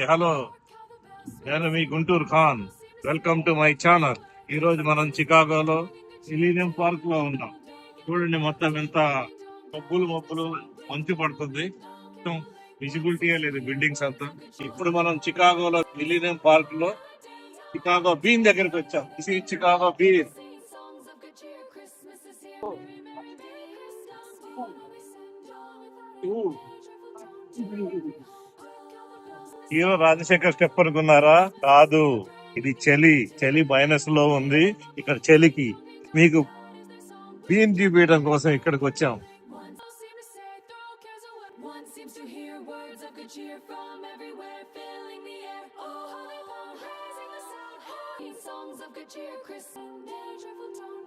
Hello, నేను మీ Guntur Khan. Welcome to my channel. ఈ రోజు మనం చికాగోలో మిలీనియం పార్క్ లో ఉన్నాం. చూడండి, మొత్తం ఎంత మబ్బులు మంచు పడుతుంది. మొత్తం విజిబిలిటీ లేదు బిల్డింగ్స్ అంతా. ఇప్పుడు మనం చికాగోలో మిలీనియం పార్క్ లో చికాగో బీన్ దగ్గరికి వచ్చాం. ఇది Chicago bean. Hero Rajasekhar step అనుకున్నారా? కాదు, ఇది చలి మైనస్ లో ఉంది. ఇక్కడ చలికి మీకు బీన్ చూపించడం కోసం ఇక్కడికి వచ్చాం. Songs of good cheer, Chris and Dave, triple tone,